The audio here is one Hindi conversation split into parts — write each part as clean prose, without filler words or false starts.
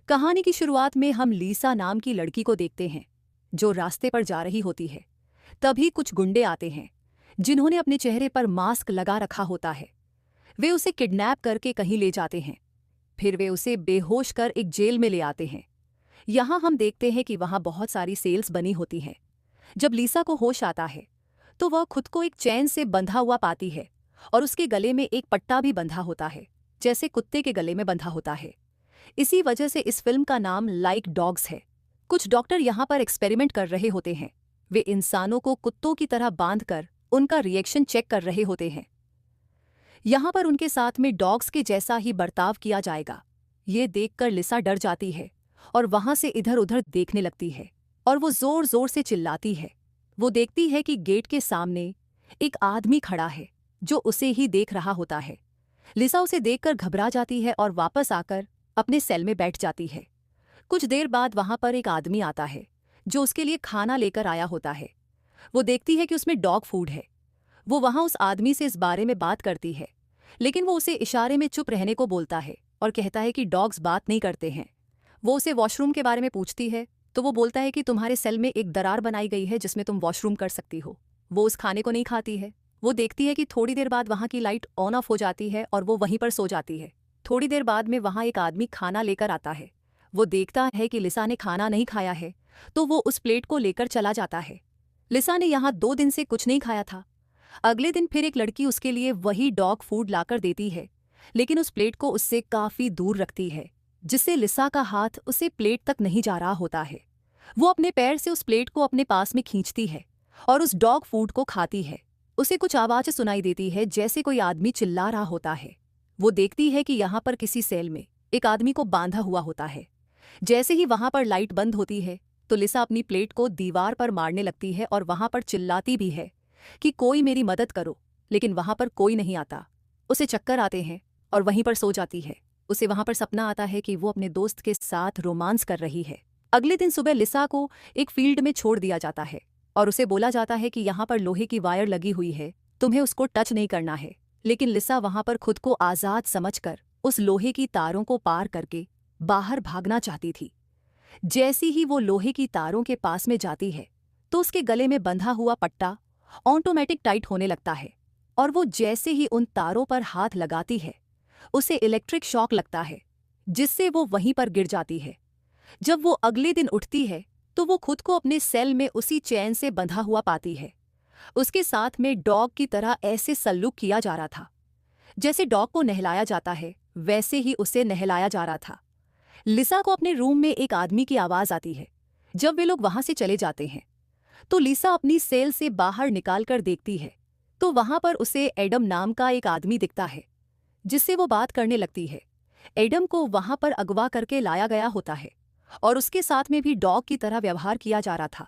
कहानी की शुरुआत में हम लीसा नाम की लड़की को देखते हैं जो रास्ते पर जा रही होती है। तभी कुछ गुंडे आते हैं जिन्होंने अपने चेहरे पर मास्क लगा रखा होता है। वे उसे किडनैप करके कहीं ले जाते हैं। फिर वे उसे बेहोश कर एक जेल में ले आते हैं। यहाँ हम देखते हैं कि वहाँ बहुत सारी सेल्स बनी होती हैं। जब लीसा को होश आता है तो वह खुद को एक चैन से बंधा हुआ पाती है और उसके गले में एक पट्टा भी बंधा होता है, जैसे कुत्ते के गले में बंधा होता है। इसी वजह से इस फिल्म का नाम लाइक डॉग्स है। कुछ डॉक्टर यहाँ पर एक्सपेरिमेंट कर रहे होते हैं। वे इंसानों को कुत्तों की तरह बांधकर उनका रिएक्शन चेक कर रहे होते हैं। यहाँ पर उनके साथ में डॉग्स के जैसा ही बर्ताव किया जाएगा। ये देखकर लिसा डर जाती है और वहां से इधर उधर देखने लगती है और वो जोर जोर से चिल्लाती है। वो देखती है कि गेट के सामने एक आदमी खड़ा है जो उसे ही देख रहा होता है। लिसा उसे देखकर घबरा जाती है और वापस आकर अपने सेल में बैठ जाती है। कुछ देर बाद वहां पर एक आदमी आता है जो उसके लिए खाना लेकर आया होता है। वो देखती है कि उसमें डॉग फूड है। वो वहां उस आदमी से इस बारे में बात करती है, लेकिन वो उसे इशारे में चुप रहने को बोलता है और कहता है कि डॉग्स बात नहीं करते हैं। वो उसे वॉशरूम के बारे में पूछती है तो वो बोलता है कि तुम्हारे सेल में एक दरार बनाई गई है जिसमें तुम वॉशरूम कर सकती हो। वो उस खाने को नहीं खाती है। वो देखती है कि थोड़ी देर बाद वहां की लाइट ऑन ऑफ हो जाती है और वो वहीं पर सो जाती है। थोड़ी देर बाद में वहां एक आदमी खाना लेकर आता है। वो देखता है कि लिसा ने खाना नहीं खाया है तो वो उस प्लेट को लेकर चला जाता है। लिसा ने यहाँ 2 दिन से कुछ नहीं खाया था। अगले दिन फिर एक लड़की उसके लिए वही डॉग फूड लाकर देती है, लेकिन उस प्लेट को उससे काफी दूर रखती है, जिससे लिसा का हाथ उसे प्लेट तक नहीं जा रहा होता है। वो अपने पैर से उस प्लेट को अपने पास में खींचती है और उस डॉग फूड को खाती है। उसे कुछ आवाज़ सुनाई देती है जैसे कोई आदमी चिल्ला रहा होता है। वो देखती है कि यहाँ पर किसी सेल में एक आदमी को बांधा हुआ होता है। जैसे ही वहां पर लाइट बंद होती है तो लिसा अपनी प्लेट को दीवार पर मारने लगती है और वहां पर चिल्लाती भी है कि कोई मेरी मदद करो, लेकिन वहां पर कोई नहीं आता। उसे चक्कर आते हैं और वहीं पर सो जाती है। उसे वहां पर सपना आता है कि वो अपने दोस्त के साथ रोमांस कर रही है। अगले दिन सुबह लिसा को एक फील्ड में छोड़ दिया जाता है और उसे बोला जाता है कि यहाँ पर लोहे की वायर लगी हुई है, तुम्हें उसको टच नहीं करना है। लेकिन लिसा वहां पर खुद को आजाद समझकर उस लोहे की तारों को पार करके बाहर भागना चाहती थी। जैसी ही वो लोहे की तारों के पास में जाती है तो उसके गले में बंधा हुआ पट्टा ऑटोमेटिक टाइट होने लगता है और वो जैसे ही उन तारों पर हाथ लगाती है उसे इलेक्ट्रिक शॉक लगता है, जिससे वो वहीं पर गिर जाती है। जब वो अगले दिन उठती है तो वो खुद को अपने सेल में उसी चैन से बंधा हुआ पाती है। उसके साथ में डॉग की तरह ऐसे सल्लूक किया जा रहा था। जैसे डॉग को नहलाया जाता है वैसे ही उसे नहलाया जा रहा था। लिसा को अपने रूम में एक आदमी की आवाज आती है। जब वे लोग वहां से चले जाते हैं तो लिसा अपनी सेल से बाहर निकालकर देखती है तो वहां पर उसे एडम नाम का एक आदमी दिखता है, जिससे वो बात करने लगती है। एडम को वहां पर अगवा करके लाया गया होता है और उसके साथ में भी डॉग की तरह व्यवहार किया जा रहा था।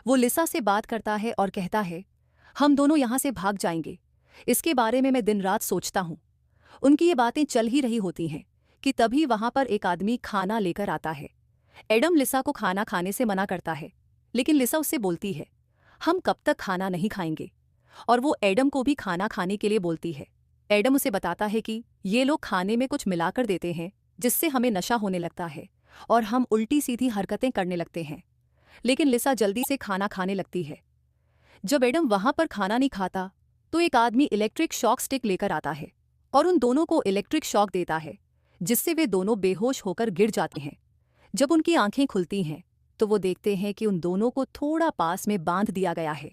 वो लिसा से बात करता है और कहता है, हम दोनों यहाँ से भाग जाएंगे, इसके बारे में मैं दिन रात सोचता हूँ। उनकी ये बातें चल ही रही होती हैं कि तभी वहां पर एक आदमी खाना लेकर आता है। एडम लिसा को खाना खाने से मना करता है, लेकिन लिसा उससे बोलती है, हम कब तक खाना नहीं खाएंगे, और वो एडम को भी खाना खाने के लिए बोलती है। एडम उसे बताता है कि ये लोग खाने में कुछ मिलाकर देते हैं जिससे हमें नशा होने लगता है और हम उल्टी सीधी हरकतें करने लगते हैं। लेकिन लिसा जल्दी से खाना खाने लगती है। जब एडम वहां पर खाना नहीं खाता तो एक आदमी इलेक्ट्रिक शॉक स्टिक लेकर आता है और उन दोनों को इलेक्ट्रिक शॉक देता है, जिससे वे दोनों बेहोश होकर गिर जाते हैं। जब उनकी आंखें खुलती हैं तो वो देखते हैं कि उन दोनों को थोड़ा पास में बांध दिया गया है।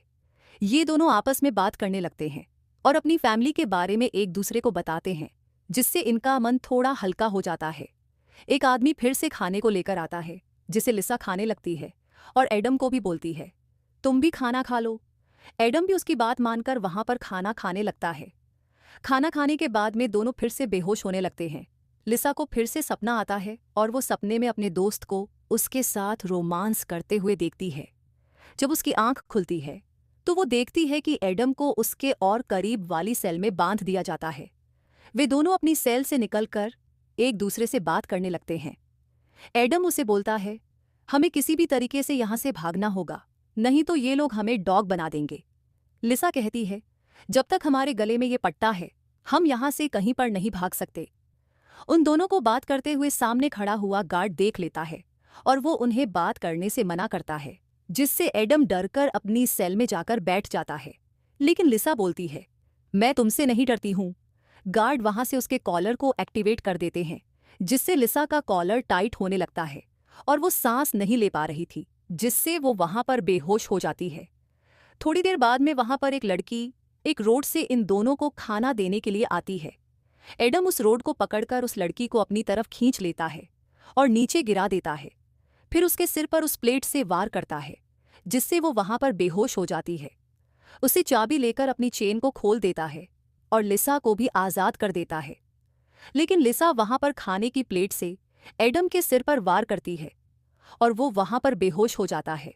ये दोनों आपस में बात करने लगते हैं और अपनी फैमिली के बारे में एक दूसरे को बताते हैं, जिससे इनका मन थोड़ा हल्का हो जाता है। एक आदमी फिर से खाने को लेकर आता है, जिसे लिसा खाने लगती है और एडम को भी बोलती है, तुम भी खाना खा लो। एडम भी उसकी बात मानकर वहां पर खाना खाने लगता है। खाना खाने के बाद में दोनों फिर से बेहोश होने लगते हैं। लिसा को फिर से सपना आता है और वो सपने में अपने दोस्त को उसके साथ रोमांस करते हुए देखती है। जब उसकी आंख खुलती है तो वो देखती है कि एडम को उसके और करीब वाली सेल में बांध दिया जाता है। वे दोनों अपनी सेल से निकलकर एक दूसरे से बात करने लगते हैं। एडम उसे बोलता है, हमें किसी भी तरीके से यहाँ से भागना होगा, नहीं तो ये लोग हमें डॉग बना देंगे। लिसा कहती है, जब तक हमारे गले में ये पट्टा है हम यहाँ से कहीं पर नहीं भाग सकते। उन दोनों को बात करते हुए सामने खड़ा हुआ गार्ड देख लेता है और वो उन्हें बात करने से मना करता है, जिससे एडम डरकर अपनी सेल में जाकर बैठ जाता है। लेकिन लिसा बोलती है, मैं तुमसे नहीं डरती हूँ। गार्ड वहां से उसके कॉलर को एक्टिवेट कर देते हैं, जिससे लिसा का कॉलर टाइट होने लगता है और वो सांस नहीं ले पा रही थी, जिससे वो वहां पर बेहोश हो जाती है। थोड़ी देर बाद में वहां पर एक लड़की एक रोड से इन दोनों को खाना देने के लिए आती है। एडम उस रोड को पकड़कर उस लड़की को अपनी तरफ खींच लेता है और नीचे गिरा देता है। फिर उसके सिर पर उस प्लेट से वार करता है, जिससे वो वहां पर बेहोश हो जाती है। उसे चाबी लेकर अपनी चेन को खोल देता है और लिसा को भी आज़ाद कर देता है। लेकिन लिसा वहां पर खाने की प्लेट से एडम के सिर पर वार करती है और वो वहां पर बेहोश हो जाता है।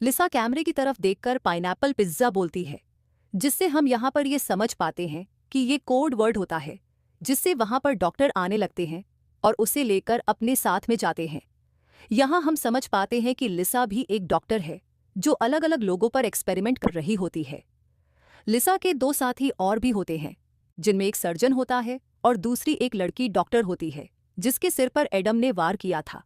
लिसा कैमरे की तरफ देखकर पाइनएप्पल पिज्जा बोलती है, जिससे हम यहाँ पर ये समझ पाते हैं कि ये कोड वर्ड होता है, जिससे वहां पर डॉक्टर आने लगते हैं और उसे लेकर अपने साथ में जाते हैं। यहाँ हम समझ पाते हैं कि लिसा भी एक डॉक्टर है जो अलग अलग लोगों पर एक्सपेरिमेंट कर रही होती है। लिसा के दो साथी और भी होते हैं, जिनमें एक सर्जन होता है और दूसरी एक लड़की डॉक्टर होती है, जिसके सिर पर एडम ने वार किया था।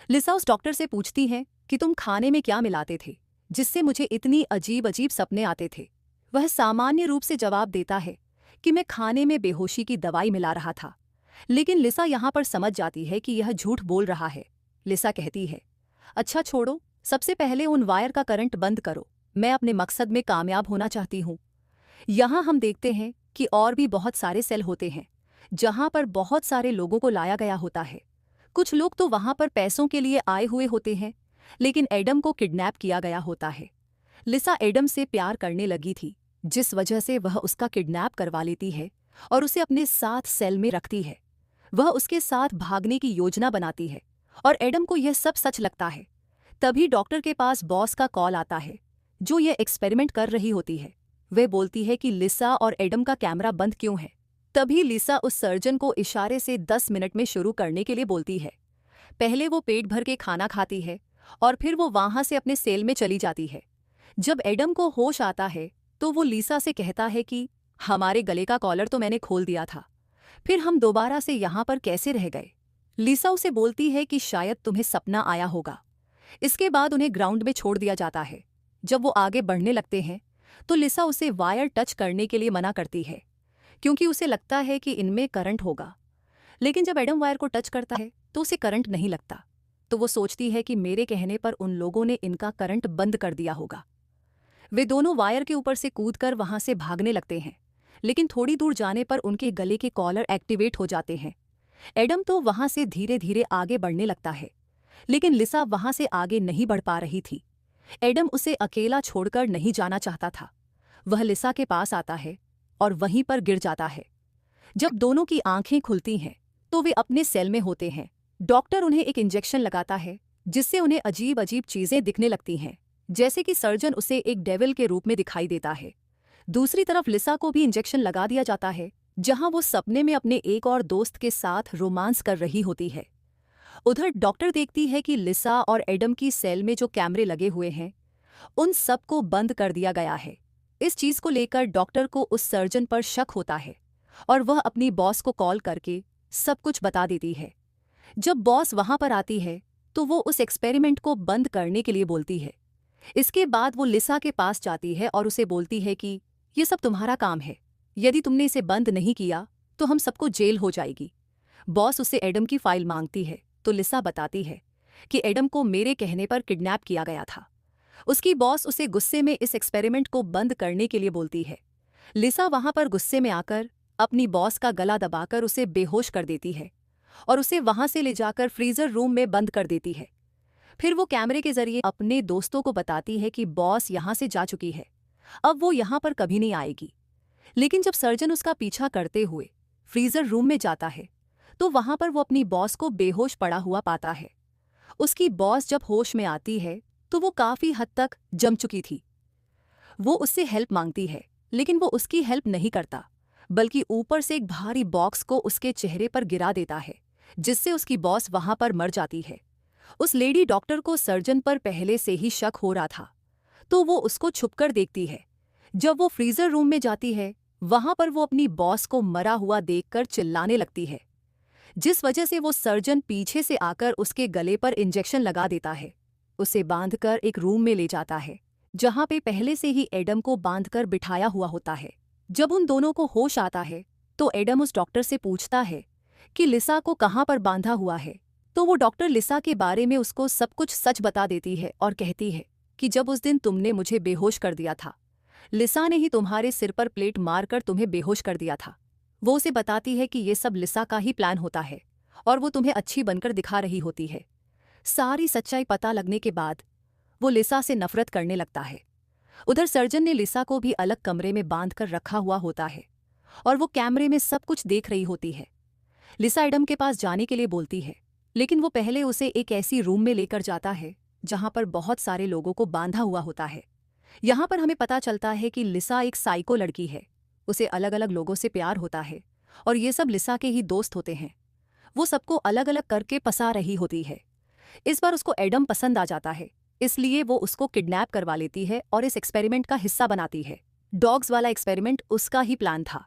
लिसा उस डॉक्टर से पूछती है कि तुम खाने में क्या मिलाते थे, जिससे मुझे इतनी अजीब अजीब सपने आते थे। वह सामान्य रूप से जवाब देता है कि मैं खाने में बेहोशी की दवाई मिला रहा था। लेकिन लिसा यहाँ पर समझ जाती है कि यह झूठ बोल रहा है। लिसा कहती है, अच्छा छोड़ो, सबसे पहले उन वायर का करंट बंद करो, मैं अपने मकसद में कामयाब होना चाहती हूँ। यहाँ हम देखते हैं कि और भी बहुत सारे सेल होते हैं, जहाँ पर बहुत सारे लोगों को लाया गया होता है। कुछ लोग तो वहाँ पर पैसों के लिए आए हुए होते हैं, लेकिन एडम को किडनैप किया गया होता है। लिसा एडम से प्यार करने लगी थी, जिस वजह से वह उसका किडनैप करवा लेती है और उसे अपने साथ सेल में रखती है। वह उसके साथ भागने की योजना बनाती है और एडम को यह सब सच लगता है। तभी डॉक्टर के पास बॉस का कॉल आता है, जो यह एक्सपेरिमेंट कर रही होती है। वह बोलती है कि लिसा और एडम का कैमरा बंद क्यों है। तभी लिसा उस सर्जन को इशारे से 10 मिनट में शुरू करने के लिए बोलती है। पहले वो पेट भर के खाना खाती है और फिर वो वहां से अपने सेल में चली जाती है। जब एडम को होश आता है तो वो लिसा से कहता है कि हमारे गले का कॉलर तो मैंने खोल दिया था, फिर हम दोबारा से यहाँ पर कैसे रह गए। लिसा उसे बोलती है कि शायद तुम्हें सपना आया होगा। इसके बाद उन्हें ग्राउंड में छोड़ दिया जाता है। जब वो आगे बढ़ने लगते हैं तो लिसा उसे वायर टच करने के लिए मना करती है, क्योंकि उसे लगता है कि इनमें करंट होगा। लेकिन जब एडम वायर को टच करता है तो उसे करंट नहीं लगता, तो वो सोचती है कि मेरे कहने पर उन लोगों ने इनका करंट बंद कर दिया होगा। वे दोनों वायर के ऊपर से कूदकर वहां से भागने लगते हैं, लेकिन थोड़ी दूर जाने पर उनके गले के कॉलर एक्टिवेट हो जाते हैं। एडम तो वहां से धीरे धीरे आगे बढ़ने लगता है, लेकिन लिसा वहां से आगे नहीं बढ़ पा रही थी। एडम उसे अकेला छोड़कर नहीं जाना चाहता था। वह लिसा के पास आता है और वहीं पर गिर जाता है। जब दोनों की आंखें खुलती हैं तो वे अपने सेल में होते हैं। डॉक्टर उन्हें एक इंजेक्शन लगाता है, जिससे उन्हें अजीब अजीब चीजें दिखने लगती हैं, जैसे कि सर्जन उसे एक डेविल के रूप में दिखाई देता है। दूसरी तरफ लिसा को भी इंजेक्शन लगा दिया जाता है, जहां वो सपने में अपने एक और दोस्त के साथ रोमांस कर रही होती है। उधर डॉक्टर देखती है कि लिसा और एडम की सेल में जो कैमरे लगे हुए हैं, उन सबको बंद कर दिया गया है। इस चीज को लेकर डॉक्टर को उस सर्जन पर शक होता है और वह अपनी बॉस को कॉल करके सब कुछ बता देती है। जब बॉस वहां पर आती है तो वो उस एक्सपेरिमेंट को बंद करने के लिए बोलती है। इसके बाद वो लिसा के पास जाती है और उसे बोलती है कि ये सब तुम्हारा काम है, यदि तुमने इसे बंद नहीं किया तो हम सबको जेल हो जाएगी। बॉस उससे एडम की फाइल मांगती है तो लिसा बताती है कि एडम को मेरे कहने पर किडनैप किया गया था। उसकी बॉस उसे गुस्से में इस एक्सपेरिमेंट को बंद करने के लिए बोलती है। लिसा वहां पर गुस्से में आकर अपनी बॉस का गला दबाकर उसे बेहोश कर देती है और उसे वहां से ले जाकर फ्रीजर रूम में बंद कर देती है। फिर वो कैमरे के जरिए अपने दोस्तों को बताती है कि बॉस यहां से जा चुकी है, अब वो यहां पर कभी नहीं आएगी। लेकिन जब सर्जन उसका पीछा करते हुए फ्रीजर रूम में जाता है तो वहां पर वो अपनी बॉस को बेहोश पड़ा हुआ पाता है। उसकी बॉस जब होश में आती है तो वो काफी हद तक जम चुकी थी। वो उससे हेल्प मांगती है, लेकिन वो उसकी हेल्प नहीं करता, बल्कि ऊपर से एक भारी बॉक्स को उसके चेहरे पर गिरा देता है, जिससे उसकी बॉस वहां पर मर जाती है। उस लेडी डॉक्टर को सर्जन पर पहले से ही शक हो रहा था, तो वो उसको छुपकर देखती है। जब वो फ्रीजर रूम में जाती है, वहां पर वो अपनी बॉस को मरा हुआ देखकर चिल्लाने लगती है। जिस वजह से वो सर्जन पीछे से आकर उसके गले पर इंजेक्शन लगा देता है। उसे बांधकर एक रूम में ले जाता है जहां पे पहले से ही एडम को बांधकर बिठाया हुआ होता है। जब उन दोनों को होश आता है तो एडम उस डॉक्टर से पूछता है कि लिसा को कहाँ पर बांधा हुआ है। तो वो डॉक्टर लिसा के बारे में उसको सब कुछ सच बता देती है और कहती है कि जब उस दिन तुमने मुझे बेहोश कर दिया था, लिसा ने ही तुम्हारे सिर पर प्लेट मारकर तुम्हें बेहोश कर दिया था। वो उसे बताती है कि ये सब लिसा का ही प्लान होता है और वो तुम्हें अच्छी बनकर दिखा रही होती है। सारी सच्चाई पता लगने के बाद वो लिसा से नफरत करने लगता है। उधर सर्जन ने लिसा को भी अलग कमरे में बांधकर रखा हुआ होता है और वो कैमरे में सब कुछ देख रही होती है। लिसा एडम के पास जाने के लिए बोलती है, लेकिन वो पहले उसे एक ऐसी रूम में लेकर जाता है जहां पर बहुत सारे लोगों को बांधा हुआ होता है। यहाँ पर हमें पता चलता है कि लिसा एक साइको लड़की है। उसे अलग अलग लोगों से प्यार होता है और ये सब लिसा के ही दोस्त होते हैं। वो सबको अलग अलग करके फंसा रही होती है। इस बार उसको एडम पसंद आ जाता है, इसलिए वो उसको किडनैप करवा लेती है और इस एक्सपेरिमेंट का हिस्सा बनाती है। डॉग्स वाला एक्सपेरिमेंट उसका ही प्लान था।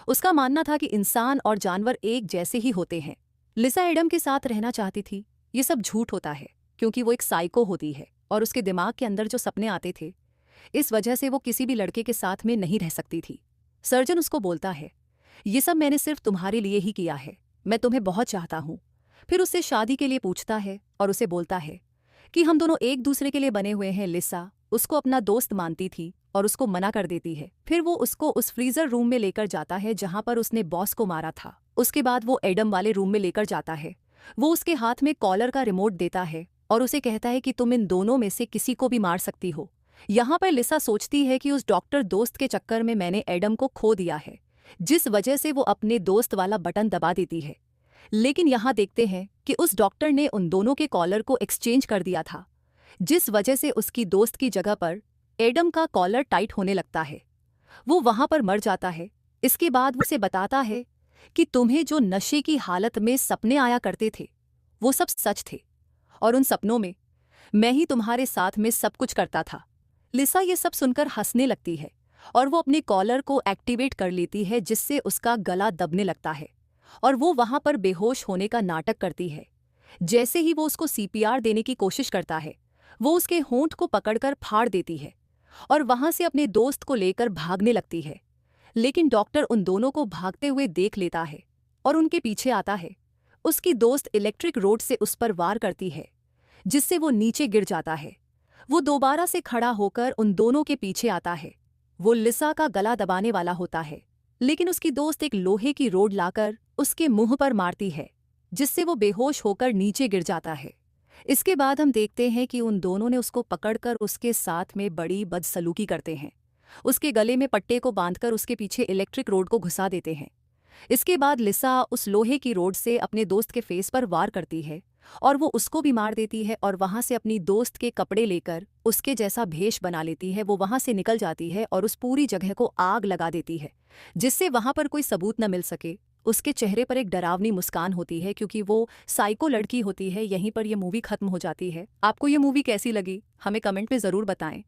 उसका मानना था कि इंसान और जानवर एक जैसे ही होते हैं। लिसा एडम के साथ रहना चाहती थी। ये सब झूठ होता है क्योंकि वो एक साइको होती है और उसके दिमाग के अंदर जो सपने आते थे, इस वजह से वो किसी भी लड़के के साथ में नहीं रह सकती थी। सर्जन उसको बोलता है, ये सब मैंने सिर्फ तुम्हारे लिए ही किया है, मैं तुम्हें बहुत चाहता हूँ। फिर उससे शादी के लिए पूछता है और उसे बोलता है कि हम दोनों एक दूसरे के लिए बने हुए हैं। लिसा उसको अपना दोस्त मानती थी और उसको मना कर देती है। फिर वो उसको उस फ्रीजर रूम में लेकर जाता है जहां पर उसने बॉस को मारा था। उसके बाद वो एडम वाले रूम में लेकर जाता है। वो उसके हाथ में कॉलर का रिमोट देता है और उसे कहता है कि तुम इन दोनों में से किसी को भी मार सकती हो। यहाँ पर लिसा सोचती है कि उस डॉक्टर दोस्त के चक्कर में मैंने एडम को खो दिया है, जिस वजह से वो अपने दोस्त वाला बटन दबा देती है। लेकिन यहाँ देखते हैं कि उस डॉक्टर ने उन दोनों के कॉलर को एक्सचेंज कर दिया था, जिस वजह से उसकी दोस्त की जगह पर एडम का कॉलर टाइट होने लगता है। वो वहां पर मर जाता है। इसके बाद वो उसे बताता है कि तुम्हें जो नशे की हालत में सपने आया करते थे वो सब सच थे और उन सपनों में मैं ही तुम्हारे साथ में सब कुछ करता था। लिसा ये सब सुनकर हंसने लगती है और वो अपने कॉलर को एक्टिवेट कर लेती है, जिससे उसका गला दबने लगता है और वो वहां पर बेहोश होने का नाटक करती है। जैसे ही वो उसको सीपीआर देने की कोशिश करता है, वो उसके होंठ को पकड़कर फाड़ देती है और वहां से अपने दोस्त को लेकर भागने लगती है। लेकिन डॉक्टर उन दोनों को भागते हुए देख लेता है और उनके पीछे आता है। उसकी दोस्त इलेक्ट्रिक रोड से उस पर वार करती है, जिससे वो नीचे गिर जाता है। वो दोबारा से खड़ा होकर उन दोनों के पीछे आता है। वो लिसा का गला दबाने वाला होता है, लेकिन उसकी दोस्त एक लोहे की रोड लाकर उसके मुंह पर मारती है, जिससे वो बेहोश होकर नीचे गिर जाता है। इसके बाद हम देखते हैं कि उन दोनों ने उसको पकड़कर उसके साथ में बड़ी बदसलूकी करते हैं। उसके गले में पट्टे को बांधकर उसके पीछे इलेक्ट्रिक रोड को घुसा देते हैं। इसके बाद लिसा उस लोहे की रोड से अपने दोस्त के फेस पर वार करती है और वो उसको भी मार देती है और वहां से अपनी दोस्त के कपड़े लेकर उसके जैसा भेष बना लेती है। वो वहां से निकल जाती है और उस पूरी जगह को आग लगा देती है, जिससे वहां पर कोई सबूत न मिल सके। उसके चेहरे पर एक डरावनी मुस्कान होती है क्योंकि वो साइको लड़की होती है। यहीं पर यह मूवी खत्म हो जाती है। आपको ये मूवी कैसी लगी हमें कमेंट में ज़रूर बताएं।